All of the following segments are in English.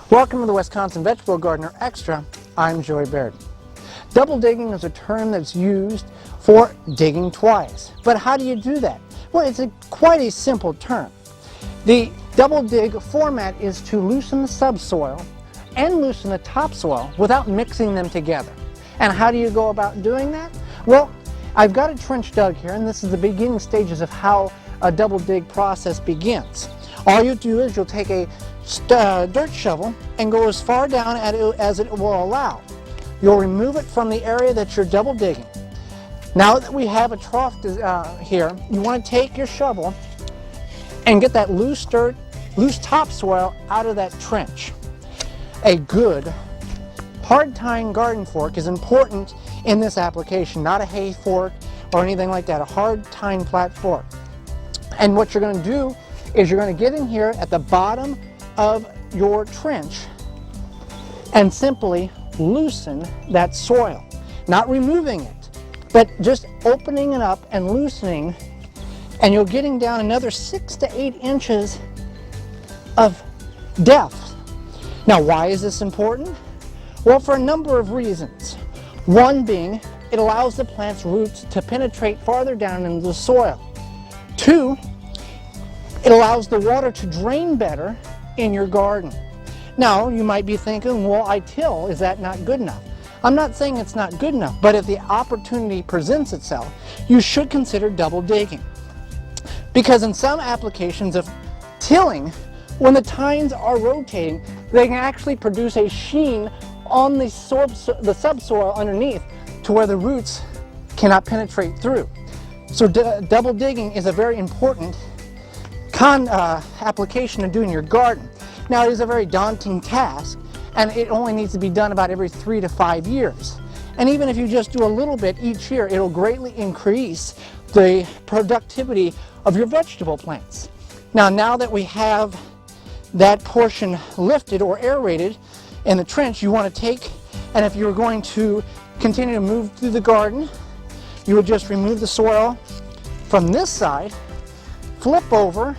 Welcome to the Wisconsin Vegetable Gardener Extra. I'm Joey Baird. Double digging is a term that's used for digging twice. But how do you do that? Well, it's quite a simple term. The double dig format is to loosen the subsoil and loosen the topsoil without mixing them together. And how do you go about doing that? Well, I've got a trench dug here, and this is the beginning stages of how a double dig process begins. All you do is you'll take a dirt shovel and go as far down as it will allow. You'll remove it from the area that you're double digging. Now that we have a trough here, you want to take your shovel and get that loose dirt, loose topsoil out of that trench. A good hard tine garden fork is important in this application, not a hay fork or anything like that, a hard tine flat fork. And what you're going to do is you're going to get in here at the bottom of your trench and simply loosen that soil. Not removing it, but just opening it up and loosening, and you're getting down another 6 to 8 inches of depth. Now, why is this important? Well, for a number of reasons. One being, it allows the plant's roots to penetrate farther down into the soil. Two, it allows the water to drain better in your garden. Now, you might be thinking, well, I till, is that not good enough? I'm not saying it's not good enough, but if the opportunity presents itself, you should consider double digging. Because in some applications of tilling, when the tines are rotating, they can actually produce a sheen on the subsoil underneath to where the roots cannot penetrate through. So double digging is a very important application to do in your garden. Now, it is a very daunting task, and it only needs to be done about every 3 to 5 years. And even if you just do a little bit each year, it'll greatly increase the productivity of your vegetable plants. Now that we have that portion lifted or aerated in the trench, you want to take, and if you're going to continue to move through the garden, you would just remove the soil from this side, flip over,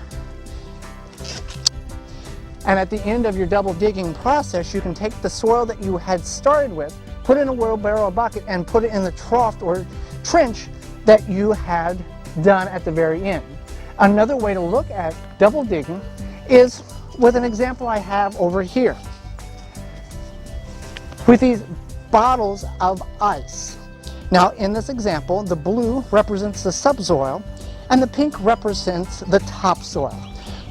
and at the end of your double digging process, you can take the soil that you had started with, put it in a wheelbarrow bucket, and put it in the trough or trench that you had done at the very end. Another way to look at double digging is with an example I have over here. With these bottles of ice. Now, in this example, the blue represents the subsoil and the pink represents the topsoil.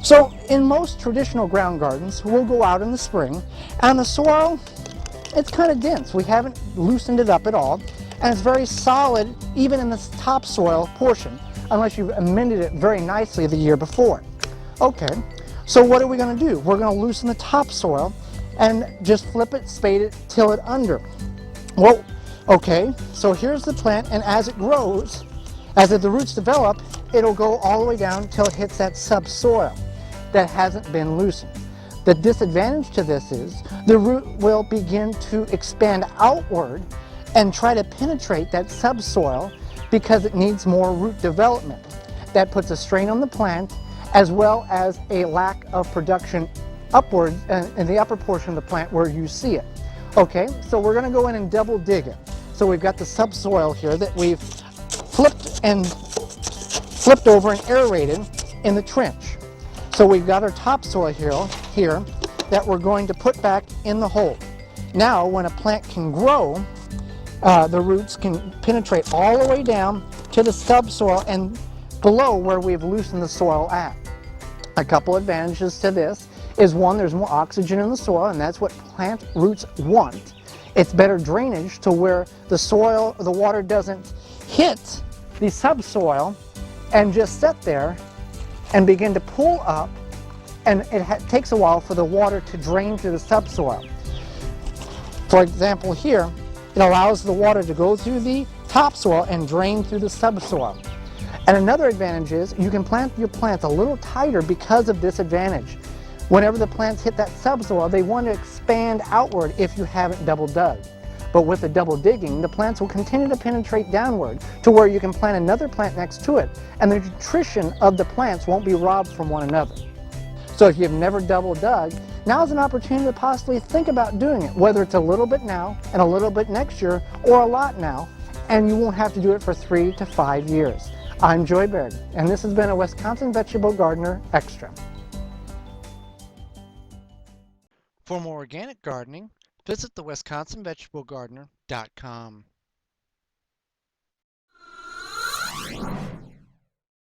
So in most traditional ground gardens, we'll go out in the spring and the soil, it's kind of dense. We haven't loosened it up at all, and it's very solid even in this topsoil portion, unless you've amended it very nicely the year before. Okay, so what are we going to do? We're going to loosen the topsoil and just flip it, spade it, till it under. Well, okay, so here's the plant, and as it grows, as the roots develop, it'll go all the way down till it hits that subsoil that hasn't been loosened. The disadvantage to this is the root will begin to expand outward and try to penetrate that subsoil because it needs more root development. That puts a strain on the plant as well as a lack of production upward in the upper portion of the plant where you see it. Okay, so we're going to go in and double dig it. So we've got the subsoil here that we've flipped over and aerated in the trench. So we've got our topsoil here that we're going to put back in the hole. Now, when a plant can grow, the roots can penetrate all the way down to the subsoil and below where we've loosened the soil at. A couple advantages to this is, one, there's more oxygen in the soil, and that's what plant roots want. It's better drainage to where the soil, the water doesn't hit the subsoil and just sit there and begin to pull up, and it takes a while for the water to drain through the subsoil. For example here, it allows the water to go through the topsoil and drain through the subsoil. And another advantage is you can plant your plants a little tighter because of this advantage. Whenever the plants hit that subsoil, they want to expand outward if you haven't double dug. But with the double digging, the plants will continue to penetrate downward to where you can plant another plant next to it, and the nutrition of the plants won't be robbed from one another. So if you've never double dug, Now's an opportunity to possibly think about doing it, whether it's a little bit now and a little bit next year or a lot now, and you won't have to do it for 3 to 5 years. I'm Joy Baird, and this has been a Wisconsin Vegetable Gardener Extra. For more organic gardening, visit the WisconsinVegetableGardener.com.